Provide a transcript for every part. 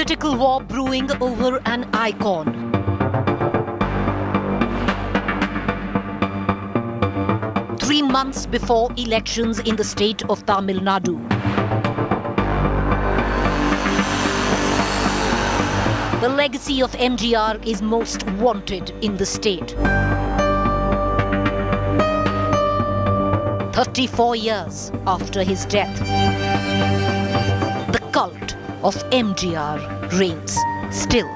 Political war brewing over an icon. Three months before elections in the state of Tamil Nadu. The legacy of MGR is most wanted in the state. 34 years after his death, the cult of MGR reigns, still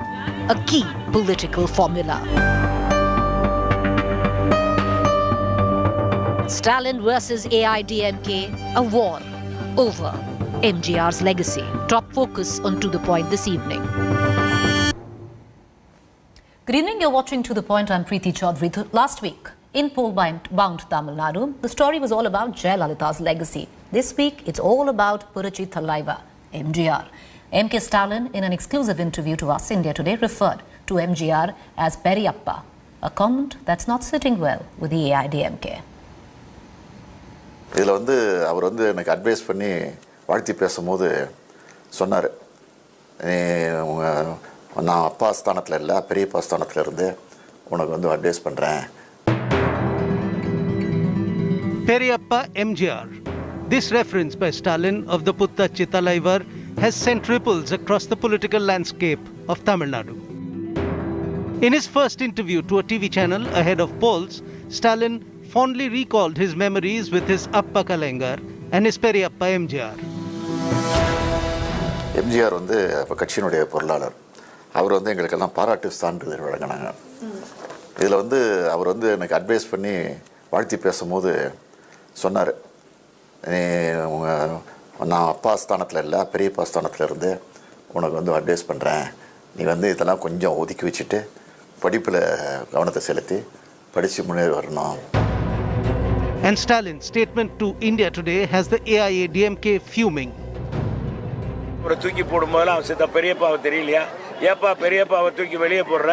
a key political formula. Stalin versus AIDMK, a war over MGR's legacy. Top focus on To The Point this evening. Good evening, you're watching To The Point. I'm Preeti Chaudhary. Last week, in poll-bound Tamil Nadu, the story was all about Jayalalitha's legacy. This week, it's all about Purachi Thalaivar, MGR. M.K. Stalin, in an exclusive interview to Us India Today, referred to MGR as Periyappa, a comment that's not sitting well with the AIDMK. இதில் அவர் எனக்கு advice பண்ணி வாழ்த்தி பேசும்போது சொன்னார், நான் அப்பா ஸ்தானத்தில் இல்லை, பெரியப்பா ஸ்தானத்தில் இருந்து உனக்கு அட்வைஸ் பண்ணுறேன். Periyappa MGR. This reference by Stalin of the Purachi Thalaivar has sent ripples across the political landscape of Tamil Nadu. In his first interview to a TV channel ahead of polls, Stalin fondly recalled his memories with his Appa Kalaingar and his Periyappa MGR. MGR அப்போ கட்சியினுடைய பொருளாளர். அவர் எங்களுக்கெல்லாம் பாராட்டு சான்றிதழ் வழங்கினாங்க. இதில் அவர் எனக்கு advice பண்ணி வாழ்த்தி பேசும்போது சொன்னார், நான் அப்பா ஸ்தானத்தில் இல்லை, பெரியப்பா ஸ்தானத்தில் இருந்து உனக்கு அட்வைஸ் பண்ணுறேன். நீ இதெல்லாம் கொஞ்சம் ஒதுக்கி வச்சுட்டு படிப்பில் கவனத்தை செலுத்தி படித்து முன்னேறி வரணும். And Stalin's statement to India Today has the AIADMK fuming. ஒரு தூக்கி போடும்போது அவன் சித்த பெரியப்பாவை தெரியலையா, ஏப்பா பெரியப்பாவை தூக்கி வெளியே போடுற,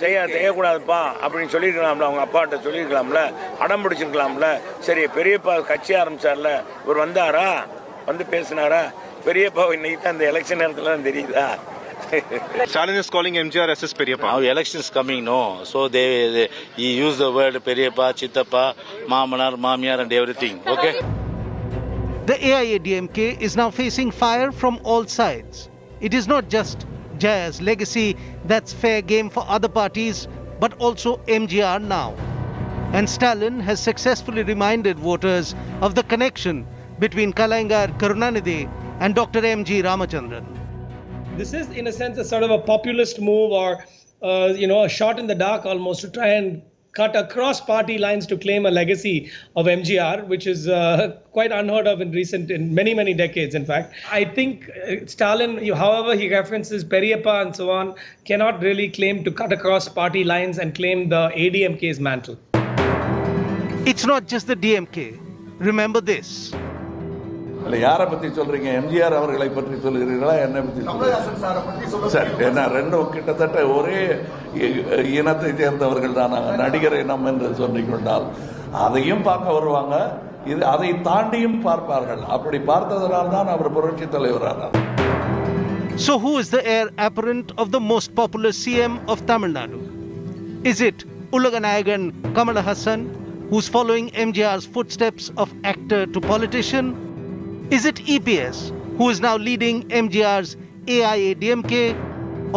செய்யக்கூடாதுப்பா அப்படின்னு சொல்லியிருக்கலாம்ல, அவங்க அப்பாட்ட சொல்லியிருக்கலாம்ல, அடம் பிடிச்சிருக்கலாம்ல. சரி, பெரியப்பா கட்சி ஆரம்பிச்சார்ல, இவர் வந்தாரா, பேசினாரா? பெரியப்பாவை இன்னைக்கு தான் இந்த எலெக்ஷன் நேரத்தில் தான் தெரியுதா? Stalin is calling MGR as his Periyappa. Now election is coming, no? So he used the word Periyappa, Chittappa, Mamanar, Mamiyar and everything. Okay? The AIADMK is now facing fire from all sides. It is not just Jaya's legacy that's fair game for other parties, but also MGR now. And Stalin has successfully reminded voters of the connection between Kalaingar Karunanidhi and Dr. M.G. Ramachandran. This is, in a sense, a sort of a populist move or, a shot in the dark almost to try and cut across party lines to claim a legacy of MGR, which is quite unheard of in many, many decades, in fact. I think Stalin, however he references Periyappa and so on, cannot really claim to cut across party lines and claim the ADMK's mantle. It's not just the DMK. Remember this. யாரை பற்றி சொல்கிறீங்க? எம்ஜிஆர் அவர்களை பற்றி சொல்கிறீர்களா, என்னை பற்றி சொல்கிறீங்களா? Sir, என்ன ரெண்டும் கிட்டத்தட்ட ஒரே இனத்தை சேர்ந்தவர்கள் தான். நடிகர் இனம் என்று சொல்லிக்கொண்டால் அதையும் பார்க்க வருவாங்க, அதை தாண்டியும் பார்ப்பார்கள். அப்படி பார்த்ததனால் தான் அவர் புரட்சி தலைவரானார். So who is the heir apparent of the most popular CM of Tamil Nadu? Is it Ulaganayagan Kamala Hassan, who's following MGR's footsteps of actor to politician? Is it EPS, who is now leading MGR's AIADMK?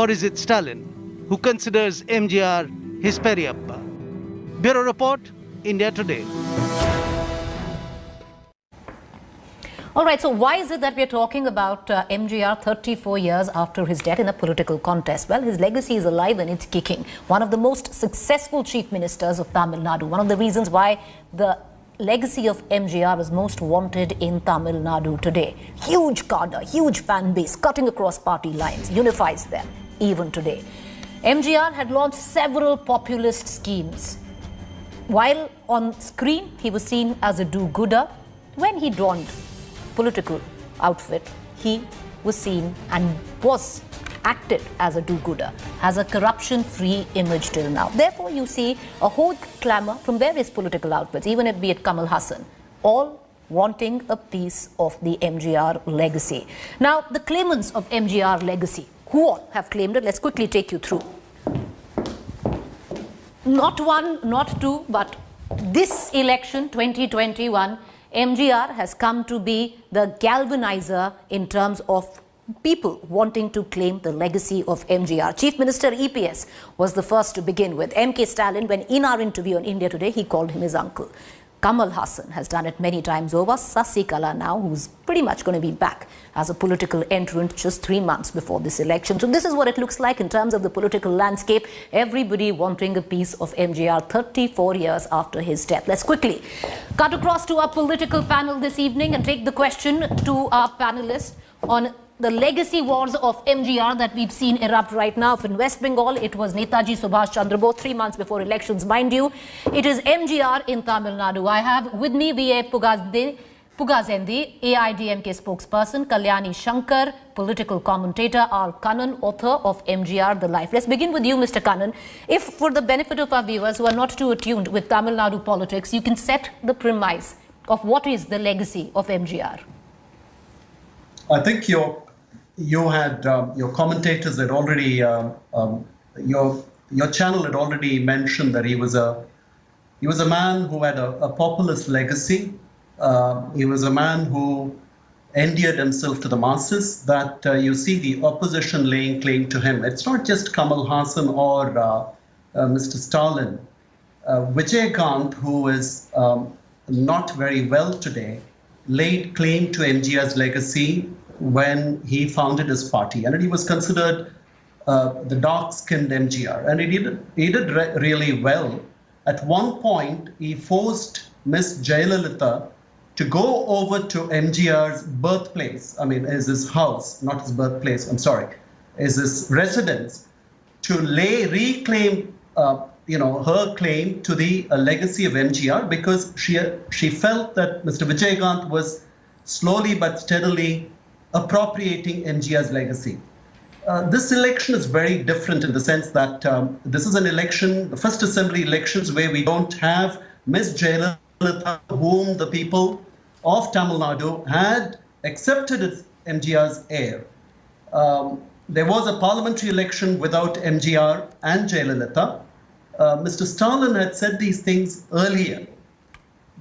Or is it Stalin, who considers MGR his Periyappa? Bureau Report, India Today. All right, so why is it that we're talking about MGR 34 years after his death in a political contest? Well, his legacy is alive and it's kicking. One of the most successful chief ministers of Tamil Nadu. One of the reasons why the legacy of MGR is most wanted in Tamil Nadu today. Huge cadre, huge fan base, cutting across party lines, unifies them even today. MGR had launched several populist schemes. While on screen, he was seen as a do-gooder. When he donned political outfit, he was seen and was acted as a do-gooder, has a corruption-free image till now. Therefore, you see a whole clamour from various political outfits, even if be it Kamal Hassan, all wanting a piece of the MGR legacy. Now, the claimants of MGR legacy Who all have claimed it? Let's quickly take you through. Not one, not two, but this election 2021, MGR has come to be the galvanizer in terms of people wanting to claim the legacy of MGR. Chief Minister EPS was the first to begin with. M.K. Stalin, when in our interview on India Today, he called him his uncle. Kamal Hassan has done it many times over. Sasikala now, who's pretty much going to be back as a political entrant just 3 months before this election. So this is what it looks like in terms of the political landscape. Everybody wanting a piece of MGR 34 years after his death. Let's quickly cut across to our political panel this evening and take the question to our panelists on the legacy wars of MGR that we've seen erupt right now. In West Bengal, it was Netaji Subhash Chandra Bose 3 months before elections, mind you. It is MGR in Tamil Nadu. I have with me V.A. Pugazendi, AIDMK spokesperson, Kalyani Shankar, political commentator, R. Kannan, author of MGR, The Life. Let's begin with you, Mr. Kannan. If, for the benefit of our viewers who are not too attuned with Tamil Nadu politics, you can set the premise of what is the legacy of MGR. I think your commentators had already, your channel had already mentioned that he was a man who had a populist legacy. He was a man who endeared himself to the masses, that you see the opposition laying claim to him. It's not just Kamal Hassan or Mr. Stalin. Vijaykanth, who is not very well today, laid claim to MGR's legacy when he founded his party, and he was considered the dark-skinned MGR, and he did really well. At one point, he forced Miss Jayalalitha to go over to MGR's birthplace. I mean, is his house, not his birthplace. I'm sorry, is his residence, to reclaim, her claim to the legacy of MGR, because she felt that Mr. Vijaykanth was slowly but steadily appropriating MGR's legacy. This election is very different in the sense that this is an election, the first assembly elections, where we don't have Ms. Jayalalitha, whom the people of Tamil Nadu had accepted as MGR's heir. There was a parliamentary election without MGR and Jayalalitha. Mr. Stalin had said these things earlier,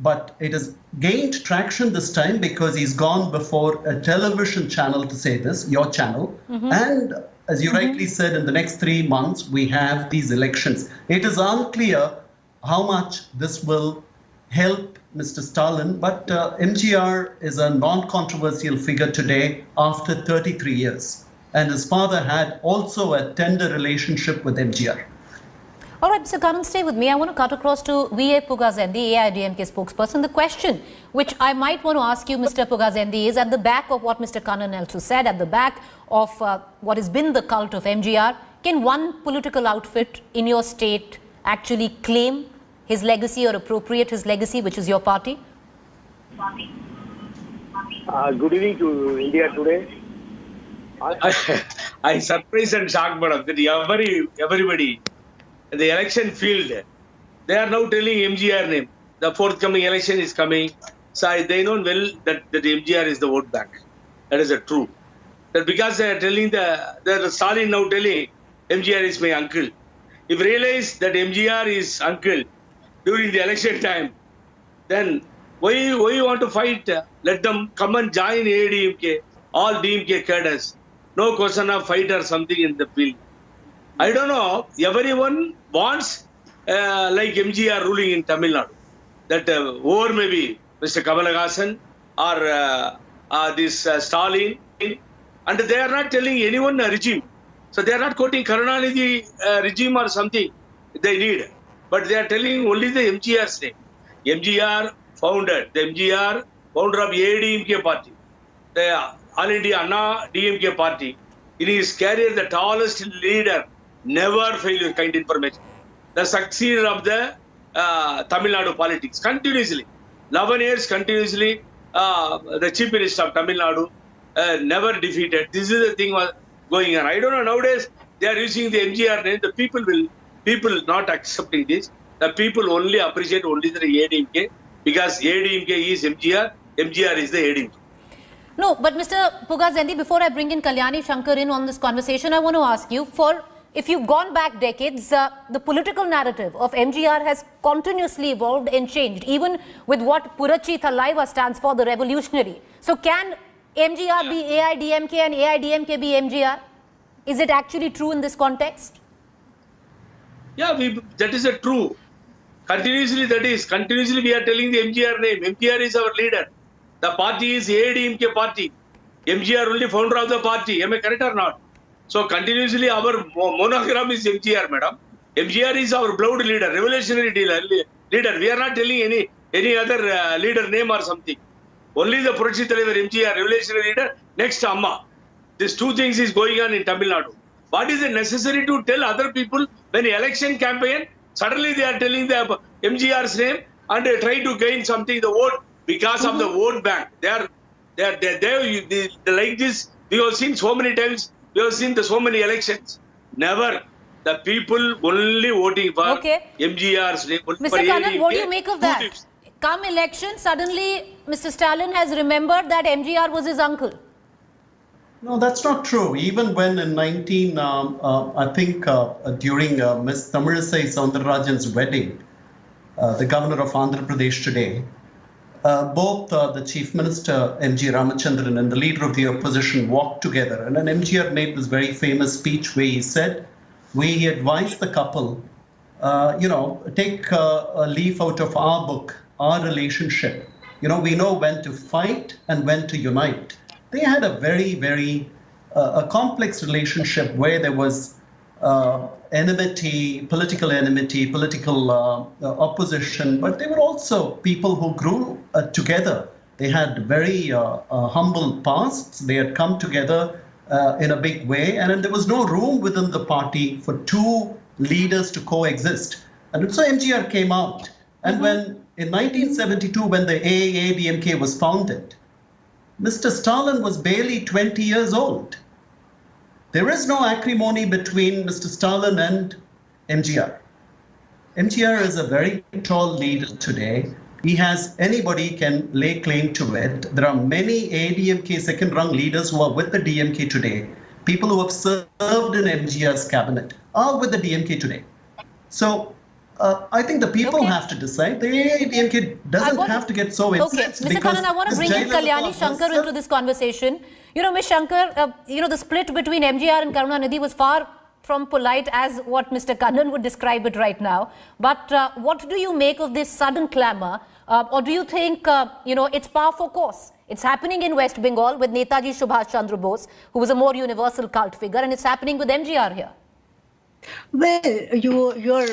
but it has gained traction this time because he's gone before a television channel to say this, your channel. And as you rightly said, in the next 3 months, we have these elections. It is unclear how much this will help Mr. Stalin, but MGR is a non-controversial figure today after 33 years. And his father had also a tender relationship with MGR. All right, Mr. Kannan, stay with me. I want to cut across to V.A. Pugazendi, AIDMK spokesperson. The question which I might want to ask you, Mr. Pugazendi, is at the back of what Mr. Kannan also said, at the back of what has been the cult of MGR. Can one political outfit in your state actually claim his legacy or appropriate his legacy, which is your party? Good evening to India Today. I surprised and shocked, madam, that everybody in the election field, they are now telling MGR name. The forthcoming election is coming. So they know well that MGR is the vote bank. That is true. That because they are telling the Stalin now telling MGR is my uncle. If realize that MGR is uncle during the election time, then why you want to fight? Let them come and join AIDMK, all DMK cadres. No question of fight or something in the field. I don't know. Everyone wants like MGR ruling in Tamil Nadu. That or maybe Mr. Kamal Hassan or this Stalin, and they are not telling anyone a regime. So they are not quoting Karunanidhi regime or something they need, but they are telling only the MGR's name. MGR founded, the MGR founder of AIDMK party, the All India Anna DMK party. In his career, the tallest leader, never fail with kind information. The succeeder of the Tamil Nadu politics, continuously, 11 years continuously, the chief minister of Tamil Nadu, never defeated. This is the thing was going on. I don't know, nowadays they are using the MGR name. The people not accepting this. The people only appreciate only the AIDMK, because AIDMK is MGR, MGR is the AIDMK. No, but Mr. Pugazendi, before I bring in Kalyani Shankar in on this conversation, I want to ask you, if you've gone back decades, the political narrative of MGR has continuously evolved and changed, even with what Purachi Thalaiva stands for, the revolutionary. So can MGR be AIDMK and AIDMK be MGR? Is it actually true in this context? Yeah, that is true. Continuously we are telling the MGR name. MGR is our leader. The party is AIDMK party. MGR only founder of the party. Am I correct or not? So continuously our monogram is MGR, madam. MGR is our blood leader, revolutionary leader. We are not telling any other leader name or something. Only the Purachi Thalaivar MGR, revolutionary leader, next Amma. These two things is going on in Tamil Nadu. What is it necessary to tell other people when election campaign, suddenly they are telling the MGR's name and they try to gain something, the vote, because of the vote bank. They like this. We have seen so many times. We have seen so many elections. Never. The people only voting for MGR's name. Mr. Kannan, what do you make of that? Come election, suddenly Mr. Stalin has remembered that MGR was his uncle. No, that's not true. Even when in during Miss Tamilisai Soundararajan's wedding, the governor of Andhra Pradesh today, both the Chief Minister M.G. Ramachandran and the leader of the opposition walked together. And then MGR made this very famous speech where he said, we advise the couple, take a leaf out of our book, our relationship. We know when to fight and when to unite. They had a very, very a complex relationship where there was enmity, political opposition, but they were also people who grew together. They had very humble pasts. They had come together in a big way, and there was no room within the party for two leaders to coexist. And so MGR came out. And when in 1972, when the AIADMK was founded, Mr. Stalin was barely 20 years old. There is no acrimony between Mr. Stalin and MGR. MGR is a very tall leader today. Anybody can lay claim to it. There are many AIDMK second-rung leaders who are with the DMK today. People who have served in MGR's cabinet are with the DMK today. So I think the people have to decide. The AIDMK doesn't have to get so incensed. Mr. Kannan, I want to bring in Kalyani Shankar into this conversation. Ms. Shankar, the split between MGR and Karunanidhi was far from polite as what Mr. Kannan would describe it right now. But what do you make of this sudden clamour? Or do you think, it's par for course? It's happening in West Bengal with Netaji Subhash Chandra Bose, who was a more universal cult figure, and it's happening with MGR here. Well, your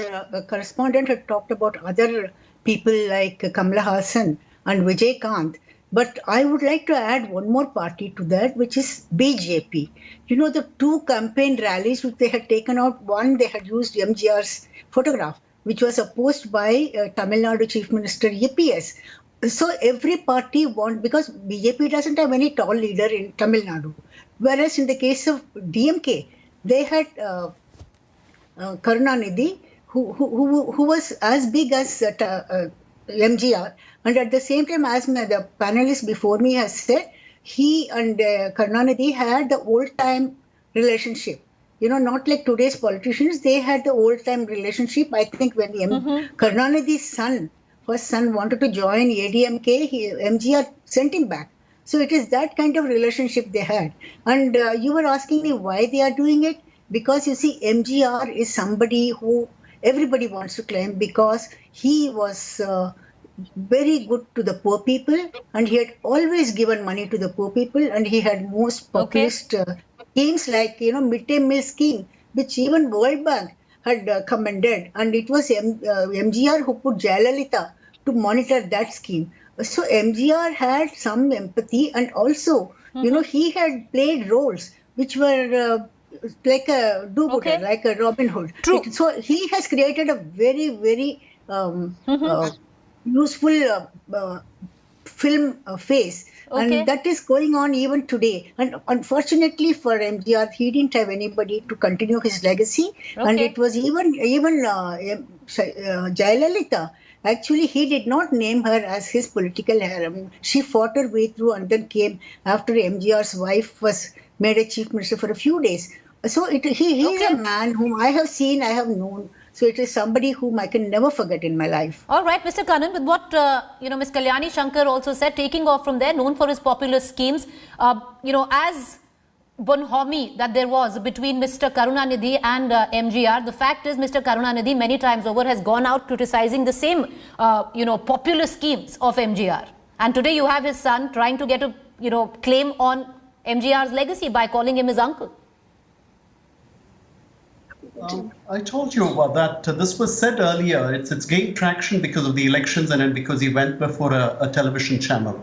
correspondent had talked about other people like Kamala Hassan and Vijay Kant. But I would like to add one more party to that, which is BJP. The two campaign rallies which they had taken out, one they had used MGR's photograph, which was opposed by Tamil Nadu Chief Minister EPS. So every party because BJP doesn't have any tall leader in Tamil Nadu. Whereas in the case of DMK, they had Karunanidhi, who was as big as MGR, and at the same time, as the panelist before me has said, he and Karunanidhi had the old-time relationship. Not like today's politicians, they had the old-time relationship. I think when Karunanidhi's first son wanted to join ADMK, MGR sent him back. So it is that kind of relationship they had. And you were asking me why they are doing it. Because you see, MGR is somebody who everybody wants to claim because he was very good to the poor people and he had always given money to the poor people and he had most populist schemes like, midday meal scheme, which even World Bank had commended. And it was MGR who put Jayalalitha to monitor that scheme. So MGR had some empathy and also, he had played roles which were like a do-gooder, like a Robin Hood. So he has created a very, very useful film face. And that is going on even today. And unfortunately for MGR, he didn't have anybody to continue his legacy. And it was even Jayalalitha Actually, he did not name her as his political harem. She fought her way through and then came after MGR's wife was made a chief minister for a few days. So he is a man whom I have seen, I have known. So it is somebody whom I can never forget in my life. All right, Mr. Kannan, with what Ms. Kalyani Shankar also said, taking off from there, known for his populist schemes, as bonhomie that there was between Mr. Karunanidhi and MGR, the fact is Mr. Karunanidhi many times over has gone out criticizing the same, populist schemes of MGR. And today you have his son trying to get a, claim on MGR's legacy by calling him his uncle. I told you that this was said earlier. It's gained traction because of the elections and because he went before a television channel.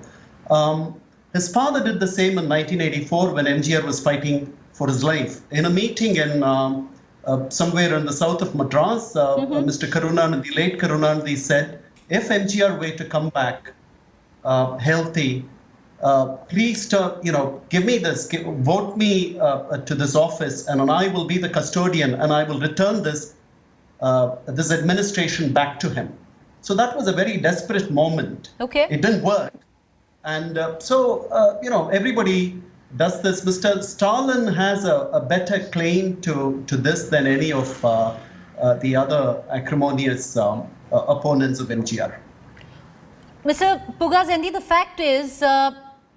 His father did the same in 1984 when MGR was fighting for his life. In a meeting in somewhere in the south of Madras, Mr. Karunanidhi, late Karunanidhi said, if MGR were to come back healthy, please, give me this, vote me to this office, and I will be the custodian, and I will return this administration back to him. So that was a very desperate moment. Okay. It didn't work. And everybody does this. Mr. Stalin has a better claim to this than any of the other acrimonious opponents of MGR. Mr. Pugazendi, the fact is,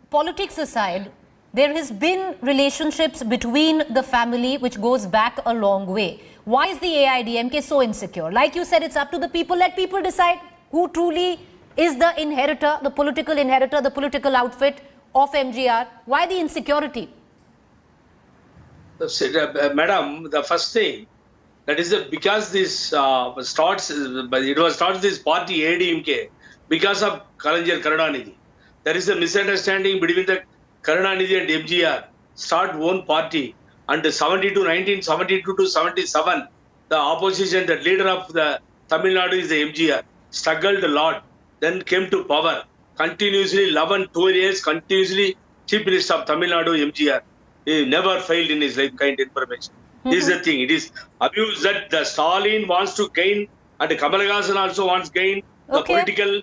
politics aside, there has been relationships between the family which goes back a long way. Why is the AIDMK so insecure? Like you said, it's up to the people. Let people decide who truly is the inheritor, the political outfit of MGR. Why the insecurity? Madam, the first thing, that is because this starts this party AIDMK because of Karananidhi. There is a misunderstanding between the Karunanidhi and MGR. Start one party. And 1972 to 77, the opposition, the leader of the Tamil Nadu is the MGR. Struggled a lot. Then came to power. Continuously, 11, 2 years, continuously Chief Minister of Tamil Nadu, MGR. He never failed in his life kind of information. This is the thing. It is abuse that the Stalin wants to gain and Kamal Hassan also wants to gain the political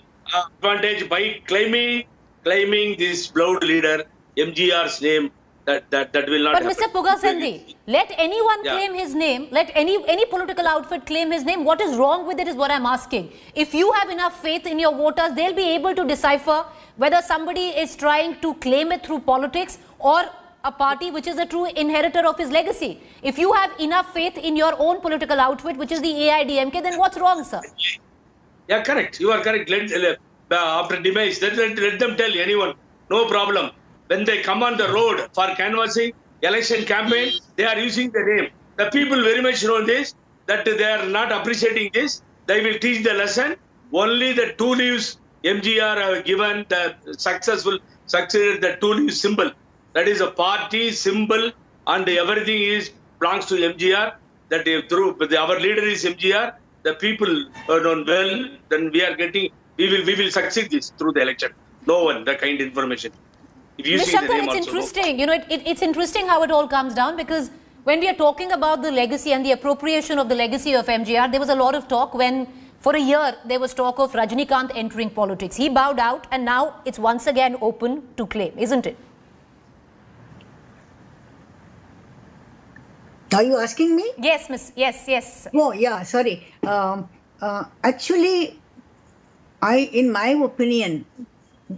advantage by claiming this blood leader, MGR's name. That will not happen. But Mr. Pugazendi, let anyone claim his name, let any political outfit claim his name. What is wrong with it is what I'm asking. If you have enough faith in your voters, they'll be able to decipher whether somebody is trying to claim it through politics or a party which is a true inheritor of his legacy. If you have enough faith in your own political outfit, which is the AIDMK, then what's wrong, sir? Yeah, correct. You are correct. After demise, let them tell anyone. No problem. When they come on the road for canvassing, election campaign, they are using the name. The people very much know this, that they are not appreciating this. They will teach the lesson. Only the 2 leaves MGR have given the succeeded the 2 leaves symbol. That is a party symbol and everything belongs to MGR. That our leader is MGR. The people are known well, then we will succeed this through the election. No one, the kind of information. Ms. Shankar, it's interesting. It's interesting how it all comes down, because when we are talking about the legacy and the appropriation of the legacy of MGR, there was a lot of talk when, for a year, there was talk of Rajinikanth entering politics. He bowed out, and now it's once again open to claim, isn't it? Are you asking me? Yes, Miss. Yes. Oh, yeah. Sorry. Actually, in my opinion,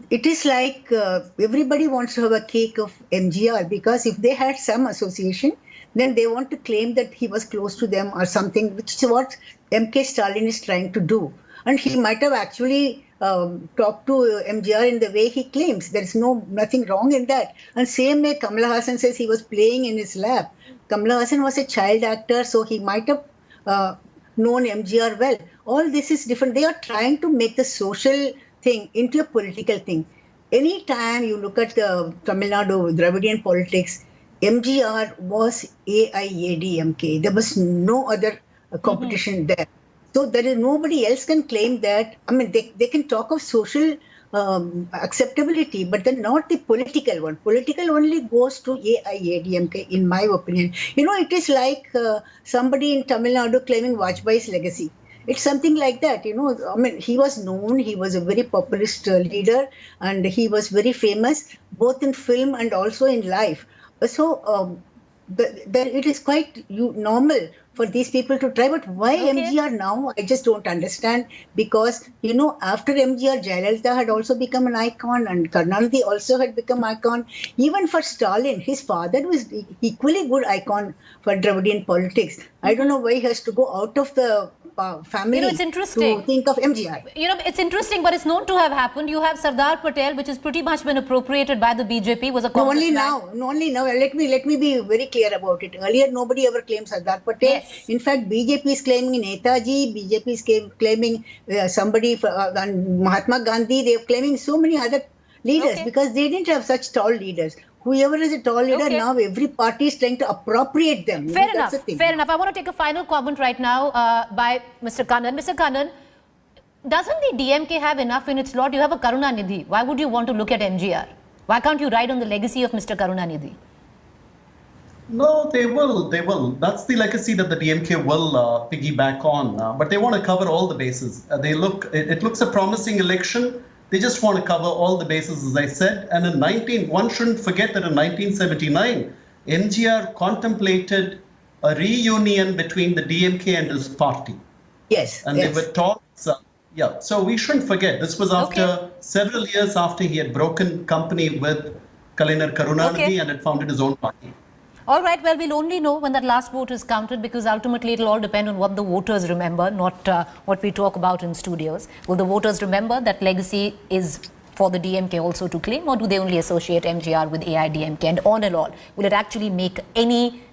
it is like everybody wants to have a cake of MGR, because if they had some association, then they want to claim that he was close to them or something, which is what MK Stalin is trying to do. And he might have actually talked to MGR in the way he claims. There is nothing wrong in that. And same way Kamal Hassan says he was playing in his lap. Kamal Hassan was a child actor, so he might have known MGR well. All this is different. They are trying to make the social thing into a political thing. Anytime you look at the Tamil Nadu Dravidian politics, MGR was AIADMK. There was no other competition there. So there is nobody else can claim that. I mean, they can talk of social acceptability, but then not the political one. Political only goes to AIADMK, in my opinion. It is like somebody in Tamil Nadu claiming Vajpayee's legacy. It's something like that, I mean, he was known, he was a very populist leader, and he was very famous both in film and also in life. So it is quite normal for these people to try. But why MGR now? I just don't understand. Because, after MGR, Jayalalitha had also become an icon, and Karunanidhi also had become icon. Even for Stalin, his father was equally good icon for Dravidian politics. I don't know why he has to go out of the family it's interesting to think of MGR. It's interesting, but it's known to have happened. You have Sardar Patel, which has pretty much been appropriated by the BJP, was a only now. Let me be very clear about it. Earlier, nobody ever claimed Sardar Patel. Yes. In fact, BJP is claiming Netaji, BJP is claiming somebody, Mahatma Gandhi. They are claiming so many other leaders because they didn't have such tall leaders. Whoever is a tall leader, now every party is trying to appropriate them. Fair enough. Fair enough. I want to take a final comment right now by Mr. Kannan. Mr. Kannan, doesn't the DMK have enough in its lot? You have a Karunanidhi. Why would you want to look at MGR? Why can't you ride on the legacy of Mr. Karunanidhi? No, they will. They will. That's the legacy that the DMK will piggyback on. But they want to cover all the bases. It looks a promising election. They just want to cover all the bases, as I said. And one shouldn't forget that in 1979, MGR contemplated a reunion between the DMK and his party. Yes. And there were talks. So we shouldn't forget. This was after several years after he had broken company with Kalaignar Karunanidhi and had founded his own party. All right, well, we'll only know when that last vote is counted, because ultimately it'll all depend on what the voters remember, not what we talk about in studios. Will the voters remember that legacy is for the DMK also to claim, or do they only associate MGR with AIDMK and on and on? Will it actually make any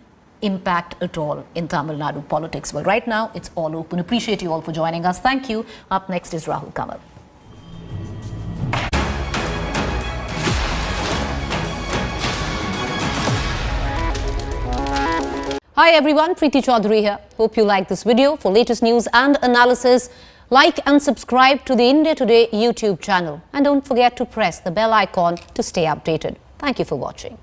impact at all in Tamil Nadu politics? Well, right now, it's all open. Appreciate you all for joining us. Thank you. Up next is Rahul Kamal. Hi everyone, Preeti Chaudhary here. Hope you like this video. For latest news and analysis, like and subscribe to the India Today YouTube channel. And don't forget to press the bell icon to stay updated. Thank you for watching.